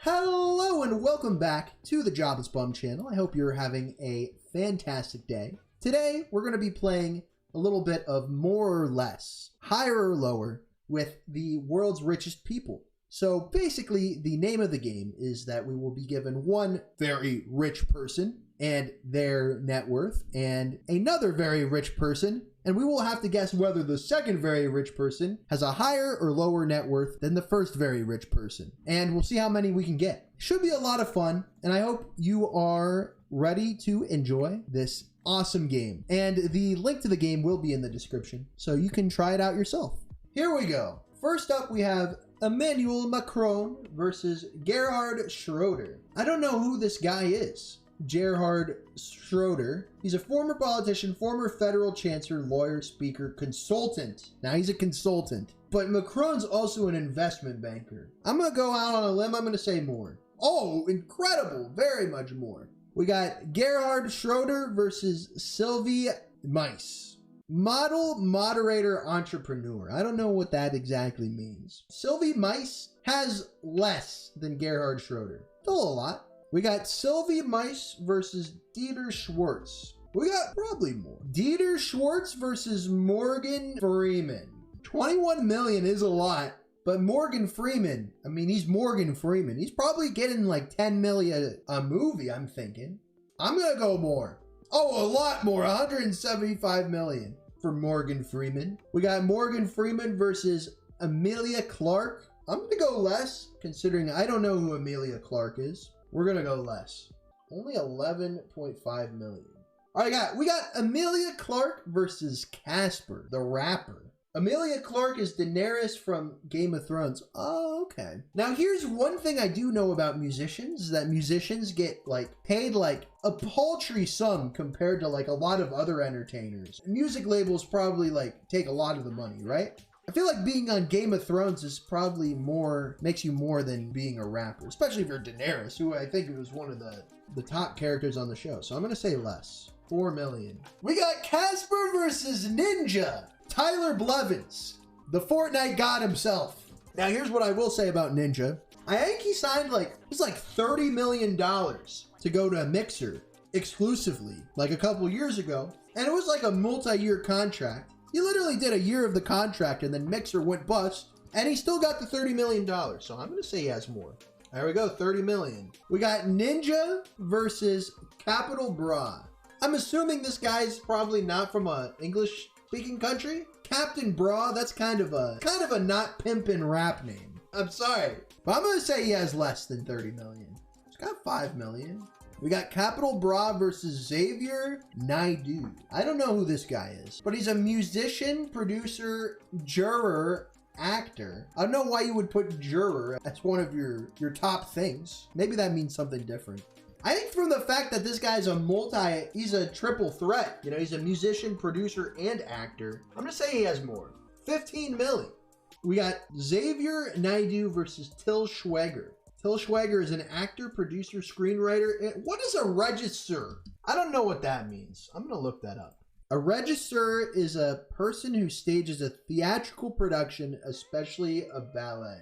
Hello and welcome back to the Jobless Bum channel. I hope you're having a fantastic day. Today, we're going to be playing a little bit of more or less, higher or lower, with the world's richest people. So basically, the name of the game is that we will be given one very rich person and their net worth, and another very rich person, and we will have to guess whether the second very rich person has a higher or lower net worth than the first very rich person. And we'll see how many we can get. Should be a lot of fun, and I hope you are ready to enjoy this awesome game. And the link to the game will be in the description, so you can try it out yourself. Here we go. First up, we have Emmanuel Macron versus Gerhard Schroeder. I don't know who this guy is. Gerhard Schroeder. He's a former politician, former federal chancellor, lawyer, speaker, consultant. Now he's a consultant. But Macron's also an investment banker. I'm going to go out on a limb. I'm going to say more. Oh, incredible. Very much more. We got Gerhard Schroeder versus Sylvie Meis. Model, moderator, entrepreneur. I don't know what that exactly means. Sylvie Meis has less than Gerhard Schroeder. Still a lot. We got Sylvie Meis versus Dieter Schwartz. We got probably more. Dieter Schwartz versus Morgan Freeman. 21 million is a lot, but Morgan Freeman, I mean, he's Morgan Freeman. He's probably getting like 10 million a movie, I'm thinking. I'm going to go more. Oh, a lot more. 175 million for Morgan Freeman. We got Morgan Freeman versus Emilia Clarke. I'm going to go less, considering I don't know who Emilia Clarke is. We're going to go less. Only 11.5 million. All right, we got Emilia Clarke versus Casper, the rapper. Emilia Clarke is Daenerys from Game of Thrones. Oh, okay. Now, here's one thing I do know about musicians, is that musicians get, paid, a paltry sum compared to, a lot of other entertainers. Music labels probably, take a lot of the money, right? I feel like being on Game of Thrones is probably makes you more than being a rapper, especially if you're Daenerys, who I think was one of the top characters on the show. So I'm going to say less. 4 million. We got Casper versus Ninja. Tyler Blevins, the Fortnite god himself. Now, here's what I will say about Ninja. I think he signed it was $30 million to go to a Mixer exclusively, a couple years ago. And it was a multi-year contract. He literally did a year of the contract and then Mixer went bust and he still got the $30 million. So I'm going to say he has more. There we go, 30 million. We got Ninja versus Capital Bra. I'm assuming this guy's probably not from a English speaking country. Captain Bra, that's kind of a not pimpin' rap name. I'm sorry, but I'm going to say he has less than 30 million. He's got 5 million. We got Capital Bra versus Xavier Naidu. I don't know who this guy is, but he's a musician, producer, juror, actor. I don't know why you would put juror as one of your top things. Maybe that means something different. I think from the fact that this guy's he's a triple threat. You know, he's a musician, producer, and actor. I'm gonna say he has more. 15 million. We got Xavier Naidu versus Till Schweiger. Till Schweiger is an actor, producer, screenwriter. What is a regisseur? I don't know what that means. I'm going to look that up. A regisseur is a person who stages a theatrical production, especially a ballet.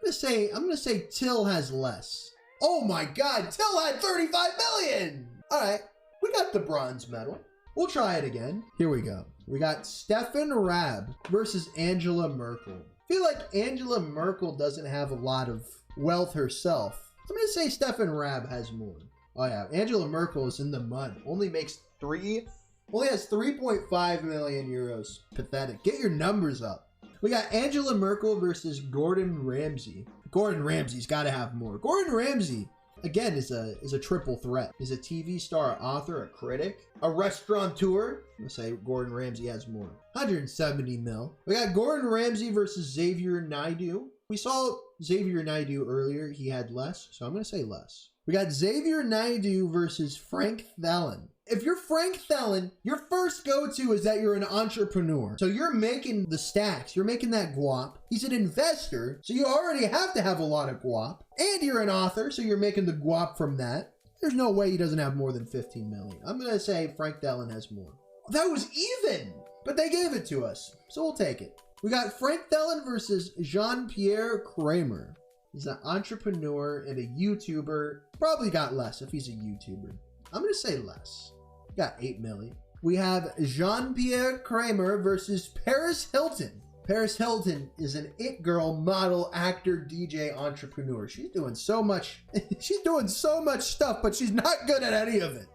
I'm going to say Till has less. Oh my God, Till had 35 million. All right, we got the bronze medal. We'll try it again. Here we go. We got Stefan Raab versus Angela Merkel. I feel like Angela Merkel doesn't have a lot of wealth herself. I'm going to say Stefan Raab has more. Oh yeah, Angela Merkel is in the mud. Only has 3.5 million euros. Pathetic. Get your numbers up. We got Angela Merkel versus Gordon Ramsay. Gordon Ramsay's got to have more. Gordon Ramsay, again, is a triple threat. He's a TV star, author, a critic, a restaurateur. I'm going to say Gordon Ramsay has more. 170 mil. We got Gordon Ramsay versus Xavier Naidu. We saw Xavier Naidu earlier. He had less, so I'm going to say less. We got Xavier Naidu versus Frank Fallon. If you're Frank Fallon, your first go-to is that you're an entrepreneur. So you're making the stacks. You're making that guap. He's an investor, so you already have to have a lot of guap. And you're an author, so you're making the guap from that. There's no way he doesn't have more than 15 million. I'm going to say Frank Fallon has more. That was even, but they gave it to us, so we'll take it. We got Frank Fallon versus Jean-Pierre Cramer. He's an entrepreneur and a YouTuber. Probably got less if he's a YouTuber. I'm going to say less. Got 8 million. We have Jean-Pierre Cramer versus Paris Hilton. Paris Hilton is an it girl, model, actor, DJ, entrepreneur. She's doing so much. She's doing so much stuff, but she's not good at any of it.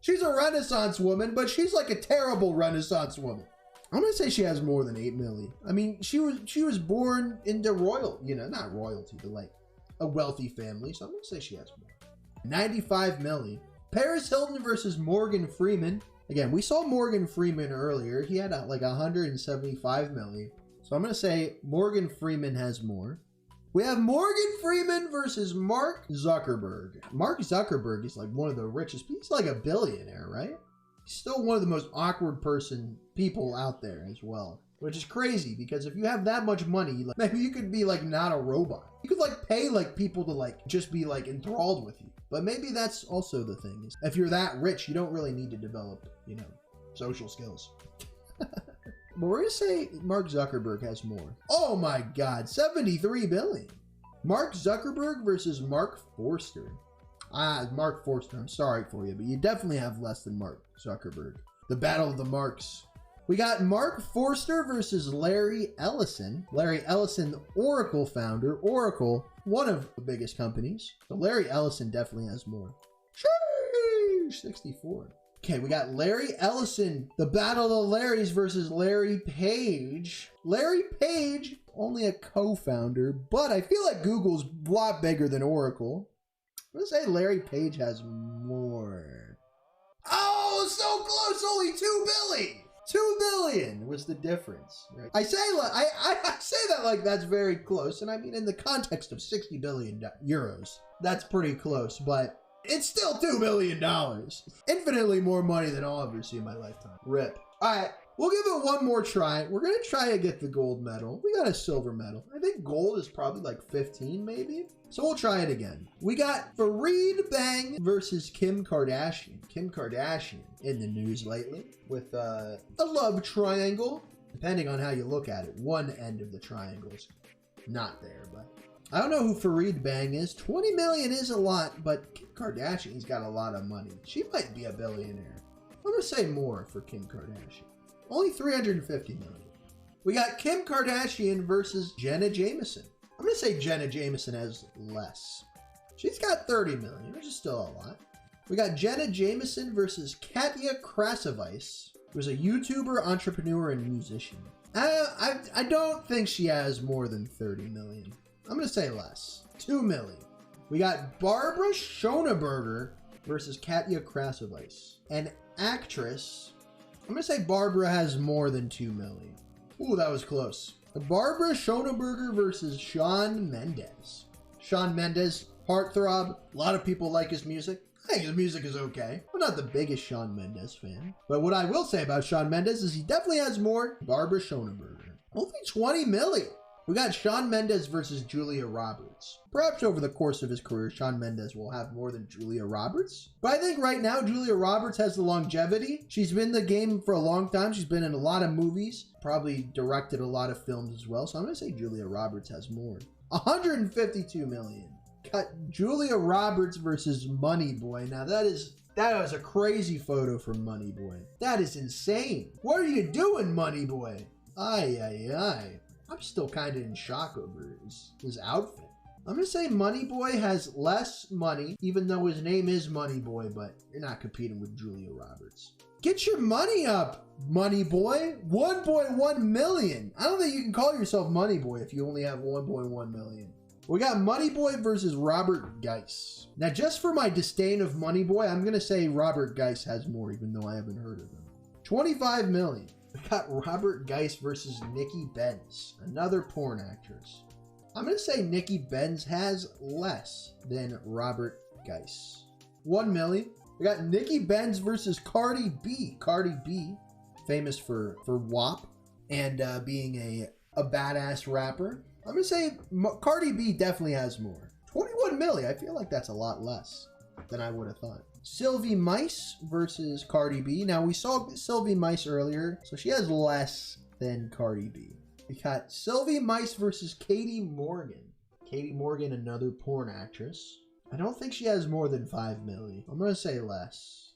She's a Renaissance woman, but she's like a terrible Renaissance woman. I'm gonna say she has more than 8 million. I mean, she was born into not royalty, but like a wealthy family. So I'm gonna say she has more. 95 million. Paris Hilton versus Morgan Freeman. Again, we saw Morgan Freeman earlier. He had like 175 million. So I'm gonna say Morgan Freeman has more. We have Morgan Freeman versus Mark Zuckerberg. Mark Zuckerberg is like one of the richest. He's like a billionaire, right? He's still one of the most awkward people out there as well, which is crazy because if you have that much money, like, maybe you could be like not a robot. You could like pay like people to like just be like enthralled with you. But maybe that's also the thing is if you're that rich, you don't really need to develop, social skills. But we're gonna say Mark Zuckerberg has more. Oh my God, 73 billion. Mark Zuckerberg versus Mark Forster. Mark Forster, I'm sorry for you, but you definitely have less than Mark Zuckerberg. The battle of the Marks. We got Mark Forster versus Larry Ellison. Larry Ellison, Oracle founder. Oracle, one of the biggest companies. So Larry Ellison definitely has more. Sheesh, 64. Okay, we got Larry Ellison, the battle of the Larrys versus Larry Page. Larry Page, only a co-founder, but I feel like Google's a lot bigger than Oracle. I'm gonna say Larry Page has more. Oh, so close, only 2 billion. 2 billion was the difference. Right? I say that like that's very close, and I mean in the context of 60 billion euros, that's pretty close, but it's still $2 billion. Infinitely more money than I'll ever see in my lifetime. RIP. All right, we'll give it one more try. We're going to try to get the gold medal. We got a silver medal. I think gold is probably like 15 maybe. So we'll try it again. We got Fareed Bang versus Kim Kardashian. Kim Kardashian in the news lately with a love triangle. Depending on how you look at it, one end of the triangle is not there, but I don't know who Fareed Bang is. 20 million is a lot, but Kim Kardashian's got a lot of money. She might be a billionaire. I'm gonna say more for Kim Kardashian. Only 350 million. We got Kim Kardashian versus Jenna Jameson. I'm gonna say Jenna Jameson has less. She's got 30 million, which is still a lot. We got Jenna Jameson versus Katya Krasavice, who's a YouTuber, entrepreneur, and musician. I don't think she has more than 30 million. I'm going to say less. 2 million. We got Barbara Schoneberger versus Katya Krasavice. An actress. I'm going to say Barbara has more than 2 million. Ooh, that was close. Barbara Schoneberger versus Shawn Mendes. Shawn Mendes, heartthrob. A lot of people like his music. I think his music is okay. I'm not the biggest Shawn Mendes fan. But what I will say about Shawn Mendes is he definitely has more. Barbara Schoneberger. Only 20 million. We got Shawn Mendes versus Julia Roberts. Perhaps over the course of his career, Shawn Mendes will have more than Julia Roberts. But I think right now, Julia Roberts has the longevity. She's been in the game for a long time. She's been in a lot of movies. Probably directed a lot of films as well. So I'm going to say Julia Roberts has more. 152 million. Got Julia Roberts versus Money Boy. Now that was a crazy photo from Money Boy. That is insane. What are you doing, Money Boy? Ay, ay, ay. I'm still kind of in shock over his outfit. I'm going to say Money Boy has less money, even though his name is Money Boy, but you're not competing with Julia Roberts. Get your money up, Money Boy. 1.1 million. I don't think you can call yourself Money Boy if you only have 1.1 million. We got Money Boy versus Robert Geis. Now, just for my disdain of Money Boy, I'm going to say Robert Geis has more, even though I haven't heard of him. 25 million. We got Robert Geis versus Nikki Benz, another porn actress. I'm going to say Nikki Benz has less than Robert Geis. 1 million. We got Nikki Benz versus Cardi B. Cardi B, famous for WAP and being a badass rapper. I'm going to say Cardi B definitely has more. 21 million. I feel like that's a lot less than I would have thought. Sylvie Mice versus Cardi B. Now, we saw Sylvie Mice earlier, so she has less than Cardi B. We got Sylvie Mice versus Katie Morgan. Katie Morgan, another porn actress. I don't think she has more than 5 million. I'm going to say less.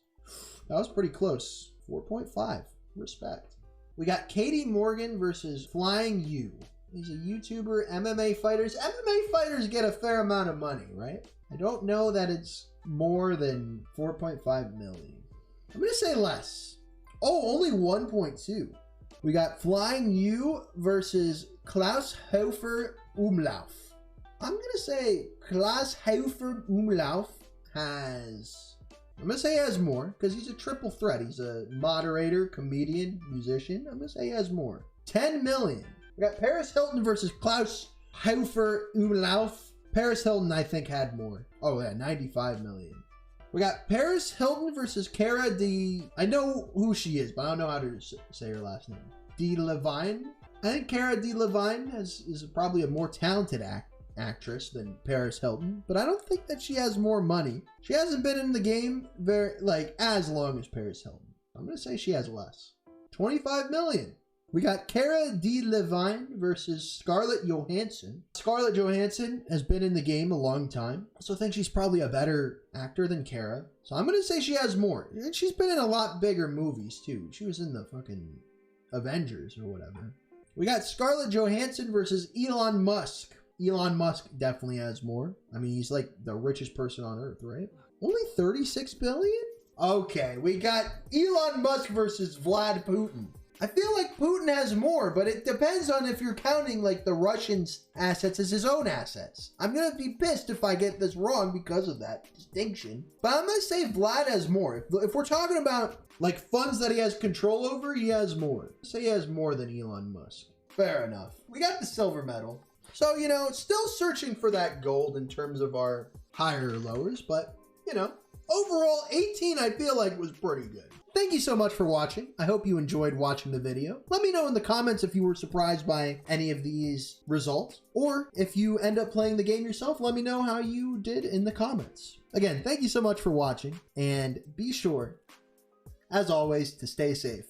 That was pretty close. 4.5. Respect. We got Katie Morgan versus Flying U. He's a YouTuber, MMA fighters. MMA fighters get a fair amount of money, right? I don't know that it's more than 4.5 million. I'm going to say less. Oh, only 1.2. We got Flying U versus Klaus Hofer Umlauf. I'm going to say Klaus Hofer Umlauf has... I'm going to say he has more because he's a triple threat. He's a moderator, comedian, musician. I'm going to say he has more. 10 million. We got Paris Hilton versus Klaus Hofer Umlauf. Paris Hilton, I think, had more. Oh, yeah, 95 million. We got Paris Hilton versus Cara de... I know who she is, but I don't know how to say her last name. De Levine. I think Cara de Levine is probably a more talented actress than Paris Hilton, but I don't think that she has more money. She hasn't been in the game as long as Paris Hilton. I'm going to say she has less. 25 million. We got Cara de Levine versus Scarlett Johansson. Scarlett Johansson has been in the game a long time. I also think she's probably a better actor than Cara. So I'm going to say she has more. And she's been in a lot bigger movies too. She was in the fucking Avengers or whatever. We got Scarlett Johansson versus Elon Musk. Elon Musk definitely has more. I mean, he's like the richest person on earth, right? Only 36 billion? Okay, we got Elon Musk versus Vlad Putin. I feel like Putin has more, but it depends on if you're counting like the Russians' assets as his own assets. I'm going to be pissed if I get this wrong because of that distinction. But I'm going to say Vlad has more. If we're talking about like funds that he has control over, he has more. Say he has more than Elon Musk. Fair enough. We got the silver medal. So, you know, still searching for that gold in terms of our higher or lowers, but, you know, overall 18 I feel like was pretty good. Thank you so much for watching. I hope you enjoyed watching the video. Let me know in the comments if you were surprised by any of these results, or if you end up playing the game yourself, let me know how you did in the comments. Again, thank you so much for watching, and be sure, as always, to stay safe.